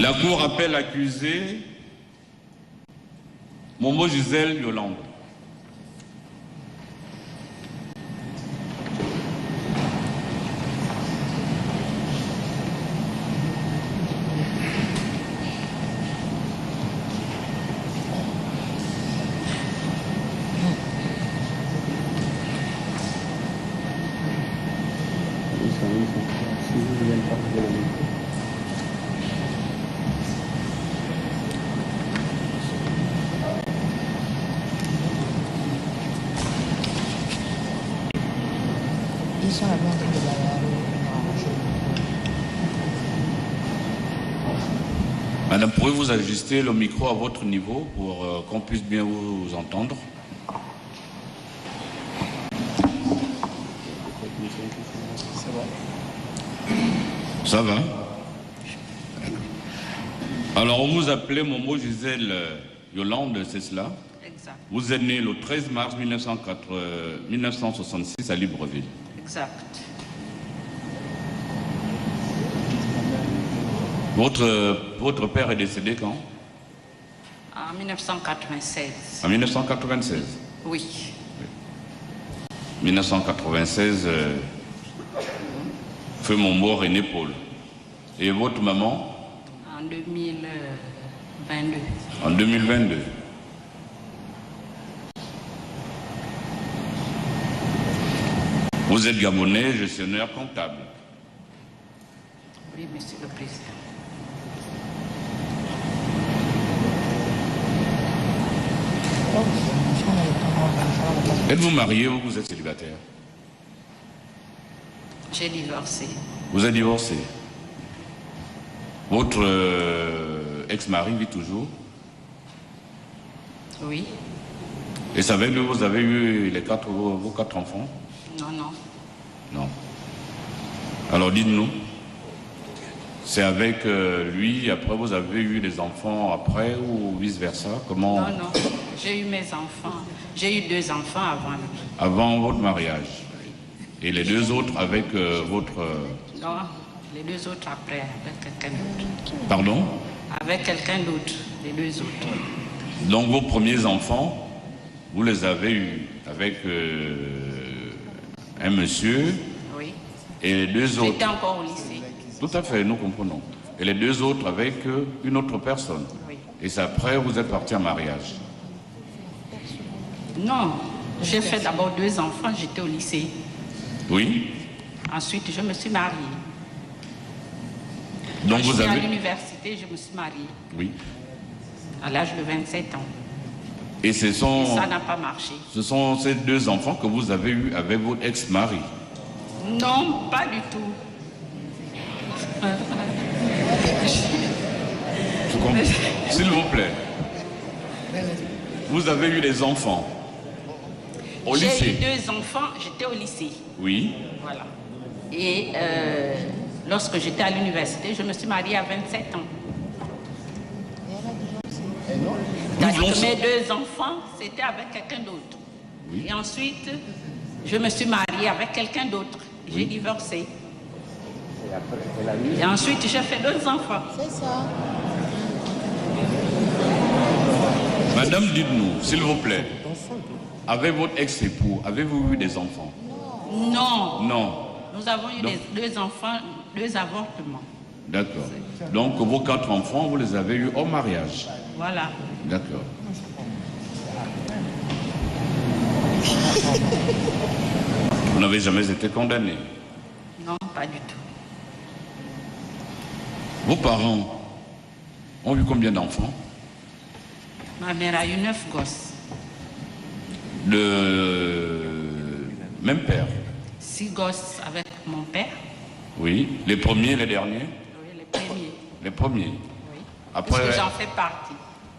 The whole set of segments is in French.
La cour appelle l'accusé Momo Gisèle Yolande. Madame, pourriez-vous ajuster le micro à votre niveau pour qu'on puisse bien vous entendre? Ça va? Alors, on vous appelait Momo Gisèle Yolande, c'est cela? Exact. Vous êtes né le 13 mars 1966 à Libreville. Exact. Votre père est décédé quand? En 1996. En 1996? Oui. 1996, feu mon mort René Paul. Et votre maman? En 2022. En 2022. Vous êtes Gabonais, gestionnaire comptable. Oui, monsieur le président. Êtes-vous marié ou vous êtes célibataire? J'ai divorcé. Vous êtes divorcé. Votre ex-mari vit toujours? Oui. Et c'est avec lui vous avez eu vos 4 enfants? Non, non. Non. Alors dites-nous, c'est avec lui, après vous avez eu des enfants après ou vice-versa? Comment? Non, non. J'ai eu mes enfants. J'ai eu 2 enfants avant lui. Avant votre mariage. Et les 2 autres avec votre... Non, les 2 autres après, avec quelqu'un d'autre. Pardon? Avec quelqu'un d'autre, les 2 autres. Donc vos premiers enfants, vous les avez eus avec un monsieur? Oui. Et les 2 autres? J'étais encore au lycée. Tout à fait, nous comprenons. Et les 2 autres avec une autre personne? Oui. Et c'est après vous êtes parti en mariage? Non, j'ai fait d'abord 2 enfants, j'étais au lycée. Oui. Ensuite, je me suis mariée. Donc Quand vous je suis avez... à l'université, je me suis mariée. Oui. À l'âge de 27 ans. Et ce sont... Et ça n'a pas marché. Ce sont ces 2 enfants que vous avez eus avec votre ex-mari? Non, pas du tout. Je comprends. S'il vous plaît. Vous avez eu des enfants au lycée? J'ai eu 2 enfants, j'étais au lycée. Oui. Voilà. Et lorsque j'étais à l'université, je me suis mariée à 27 ans. Donc, mes 2 enfants, c'était avec quelqu'un d'autre. Oui. Et ensuite, je me suis mariée avec quelqu'un d'autre. J'ai divorcé. Et ensuite, j'ai fait 2 enfants. C'est ça. Madame, dites-nous, s'il vous plaît, avec votre ex-époux, avez-vous eu des enfants? Non. Non. Nous avons eu 2 enfants, 2 avortements. D'accord. Donc vos 4 enfants, vous les avez eus au mariage? Voilà. D'accord. Vous n'avez jamais été condamné? Non, pas du tout. Vos parents ont eu combien d'enfants? Ma mère a eu 9 gosses. Le même père? 6 gosses avec mon père. Oui. Les premiers, les derniers? Oui, les premiers. Les premiers. Oui. Après... Parce que j'en fais partie.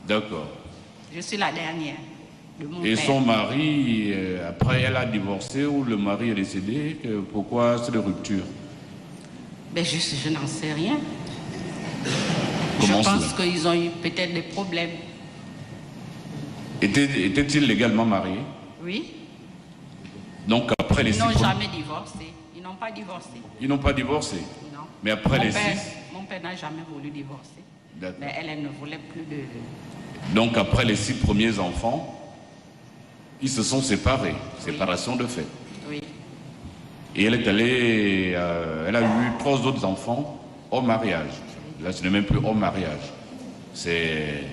D'accord. Je suis la dernière de mon Et père. son mari, après elle a divorcé ou le mari est décédé, pourquoi c'est de rupture? Ben je n'en sais rien. Comment je pense cela? qu'ils ont eu peut-être des problèmes. Était-il légalement marié? Oui. Donc après les Ils n'ont 6 jamais divorcé. Ils n'ont pas divorcé. Ils n'ont pas divorcé? Non. Mais après Mon les père- 6? Mon père n'a jamais voulu divorcer. Mais elle ne voulait plus de... Donc après les 6 premiers enfants, ils se sont séparés, séparation de fait. Oui. Et elle est allée, elle a eu 3 autres enfants au mariage. Là, ce n'est même plus au mariage. C'est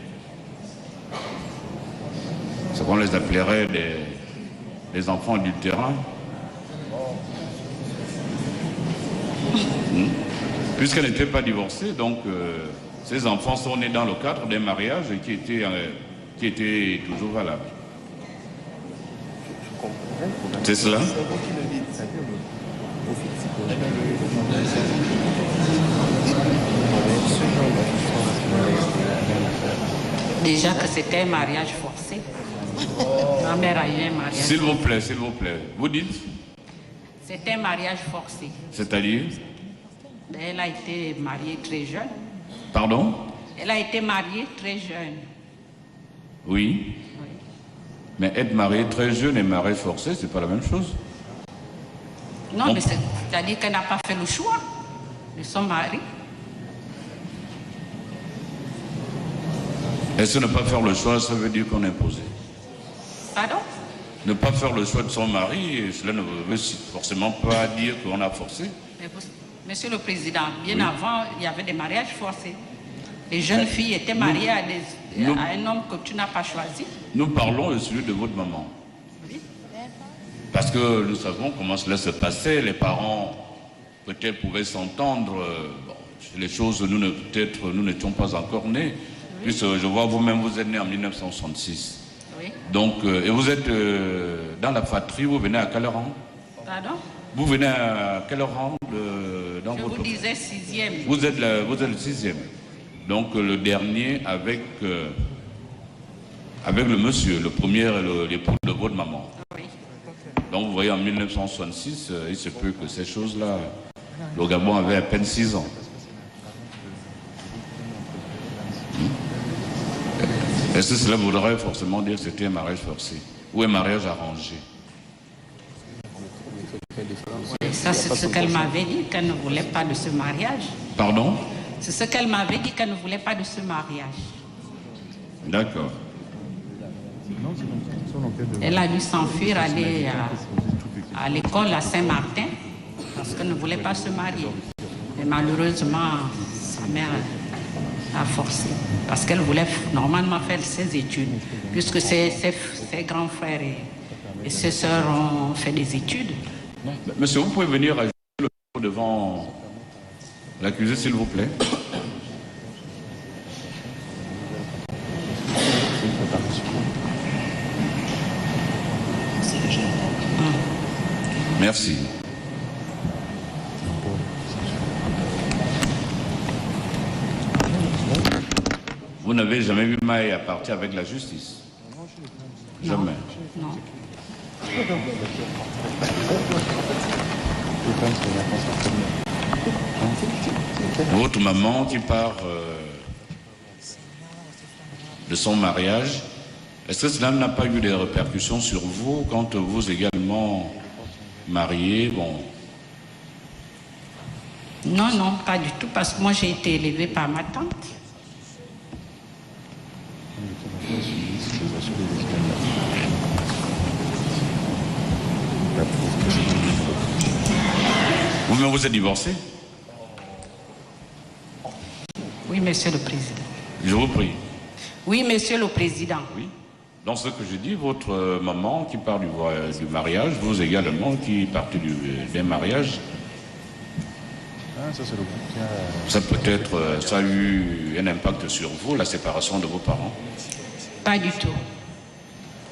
ce qu'on les appellerait des enfants du terrain. Puisqu'elle n'était pas divorcée, donc ces enfants sont nés dans le cadre d'un mariage qui était toujours valable. C'est cela? Déjà que c'était un mariage forcé. Ma mère a eu un mariage. S'il vous plaît, vous dites? C'était un mariage forcé. C'est-à-dire? Elle a été mariée très jeune. Pardon? Elle a été mariée très jeune. Oui. Mais être marié très jeune et marié forcé, c'est pas la même chose. Non, mais c'est-à-dire qu'elle n'a pas fait le choix de son mari. Est-ce que ne pas faire le choix, ça veut dire qu'on est imposé? Pardon? Ne pas faire le choix de son mari, cela ne veut forcément pas dire qu'on a forcé. Monsieur le Président, bien avant, il y avait des mariages forcés. Les jeunes filles étaient mariées à un homme que tu n'as pas choisi. Nous parlons de celui de votre maman. Oui. Parce que nous savons comment cela se passait. Les parents, peut-être, pouvaient s'entendre. Les choses, peut-être, nous n'étions pas encore nés. Oui. Puisque je vois vous-même, vous êtes né en 1966. Oui. Donc, et vous êtes dans la fratrie, vous venez à quel rang? Pardon? Vous venez à quel rang dans Je votre... vous disais 6e. Vous êtes le 6e. Donc le dernier avec le monsieur, le premier, l'époux de votre maman. Oui. Donc vous voyez, en 1966, il se peut que ces choses-là, le Gabon avait à peine 6 ans. Est-ce que cela voudrait forcément dire que c'était un mariage forcé ou un mariage arrangé? Oui, ça c'est ce qu'elle m'avait dit, qu'elle ne voulait pas de ce mariage. Pardon? C'est ce qu'elle m'avait dit, qu'elle ne voulait pas de ce mariage. D'accord. Elle a dû s'enfuir, aller à l'école à Saint-Martin, parce qu'elle ne voulait pas se marier. Et malheureusement, sa mère a forcé, parce qu'elle voulait normalement faire ses études, puisque ses grands frères et ses sœurs ont fait des études. Monsieur, vous pouvez venir ajouter le micro devant l'accusé, s'il vous plaît. Merci. Vous n'avez jamais vu Maï à partir avec la justice? Jamais. Non. Votre maman qui part de son mariage, est-ce que cela n'a pas eu des répercussions sur vous quand vous également mariés? Bon. Non, non, pas du tout, parce que moi j'ai été élevée par ma tante. Vous-même, vous êtes divorcé? Oui, Monsieur le Président. Je vous prie. Oui, Monsieur le Président. Oui. Dans ce que je dis, votre maman qui part du mariage, vous également qui partez d'un mariage, ça peut-être, ça a eu un impact sur vous, la séparation de vos parents? Pas du tout.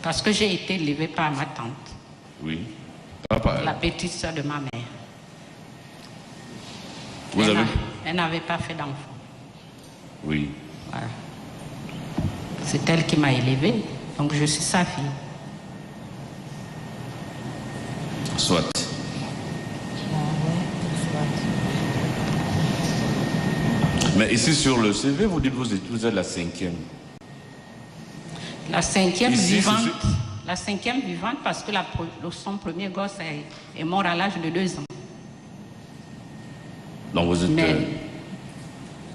Parce que j'ai été élevée par ma tante. Oui. Papa. La petite soeur de ma mère. Elle n'avait pas fait d'enfant. Oui. Voilà. C'est elle qui m'a élevée, donc je suis sa fille. Soit. Mais ici sur le CV, vous dites que vous êtes la 5e. La 5e vivante. La 5e vivante parce que son premier gosse est mort à l'âge de 2 ans. Donc vous êtes... Mais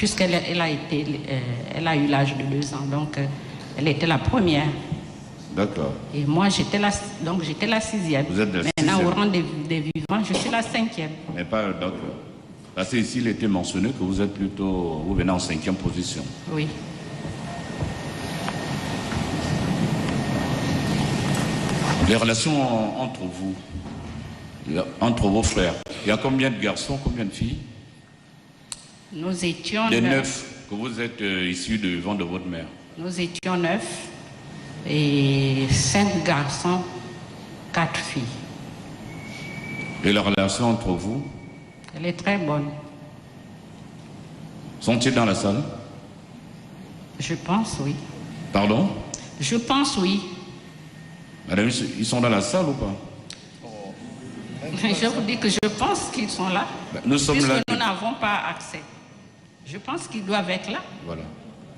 puisqu'elle elle a eu l'âge de 2 ans, donc elle était la première. D'accord. Et moi, j'étais la 6e. Vous êtes la 6e. Maintenant, au rang des vivants, je suis la 5e. Mais pas d'accord. Parce qu'ici, il était mentionné que vous êtes plutôt, vous venez en 5e position. Oui. Les relations entre vous, entre vos frères, il y a combien de garçons, combien de filles? Nous étions Les 9 que vous êtes issus du ventre de votre mère. Nous étions 9 et 5 garçons, 4 filles. Et la relation entre vous? Elle est très bonne. Sont-ils dans la salle? Je pense, oui. Pardon? Je pense, oui. Madame, ils sont dans la salle ou pas? Je vous dis que je pense qu'ils sont là. Nous sommes puisque là. Nous n'avons pas accès. Je pense qu'ils doivent être là. Voilà.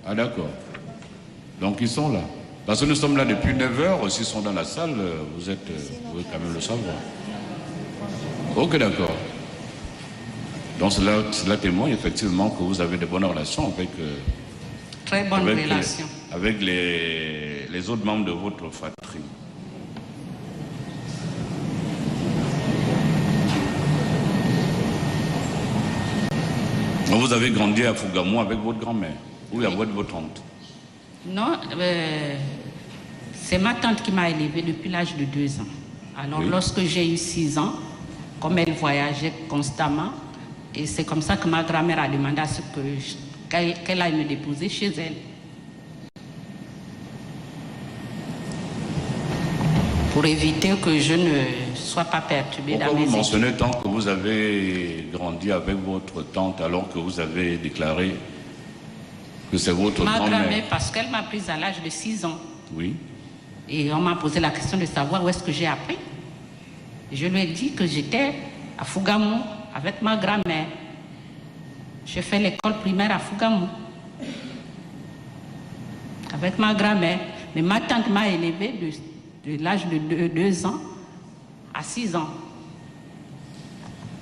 Ah d'accord. Donc ils sont là. Parce que nous sommes là depuis 9 heures. S'ils sont dans la salle, vous pouvez quand même le savoir. Ok, d'accord. Donc cela témoigne effectivement que vous avez de bonnes relations avec... Très bonnes relations. Avec les autres membres de votre fratrie. Donc vous avez grandi à Fougamou avec votre grand-mère ou avec votre tante? Non, c'est ma tante qui m'a élevée depuis l'âge de 2 ans. Alors oui. Lorsque j'ai eu 6 ans, comme elle voyageait constamment, et c'est comme ça que ma grand-mère a demandé à ce qu'elle aille me déposer chez elle. Pour éviter que je ne sois pas perturbée dans mes études. Pourquoi vous mentionnez tant que vous avez grandi avec votre tante alors que vous avez déclaré que c'est votre grand-mère? Ma grand-mère, parce qu'elle m'a prise à l'âge de 6 ans. Oui. Et on m'a posé la question de savoir où est-ce que j'ai appris. Je lui ai dit que j'étais à Fougamou avec ma grand-mère. J'ai fait l'école primaire à Fougamou avec ma grand-mère. Mais ma tante m'a élevée de l'âge de 2 ans à 6 ans.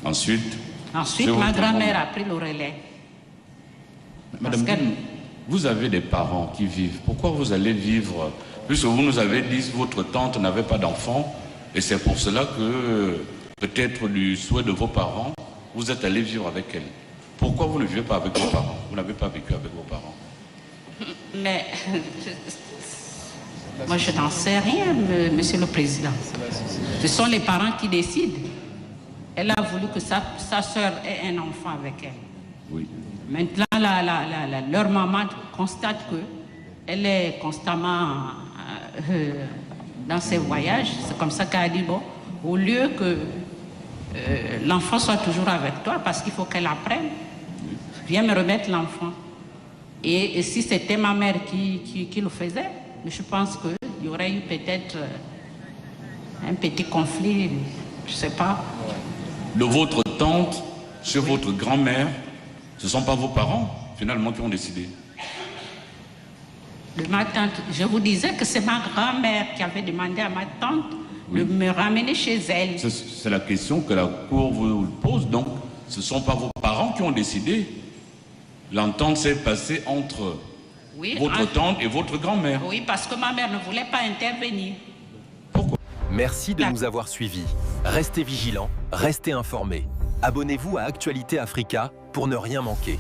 Ensuite, ma grand-mère a pris le relais. Madame, vous avez des parents qui vivent. Pourquoi vous allez vivre? Puisque vous nous avez dit que votre tante n'avait pas d'enfant, et c'est pour cela que, peut-être du souhait de vos parents, vous êtes allé vivre avec elle. Pourquoi vous ne vivez pas avec vos parents? Vous n'avez pas vécu avec vos parents? Mais moi, je n'en sais rien, Monsieur le Président. Ce sont les parents qui décident. Elle a voulu que sa sœur ait un enfant avec elle. Oui. Maintenant, leur maman constate qu'elle est constamment dans ses voyages. C'est comme ça qu'elle a dit, bon, au lieu que l'enfant soit toujours avec toi, parce qu'il faut qu'elle apprenne, viens me remettre l'enfant. Et si c'était ma mère qui le faisait, je pense qu'il y aurait eu peut-être un petit conflit, je ne sais pas. De votre tante sur votre grand-mère, ce ne sont pas vos parents, finalement, qui ont décidé? De ma tante, je vous disais que c'est ma grand-mère qui avait demandé à ma tante de me ramener chez elle. C'est la question que la Cour vous pose. Donc, ce ne sont pas vos parents qui ont décidé. L'entente s'est passée entre votre tante et votre grand-mère. Oui, parce que ma mère ne voulait pas intervenir. Pourquoi? Merci de nous avoir suivis. Restez vigilants, restez informés. Abonnez-vous à Actualité Africa pour ne rien manquer.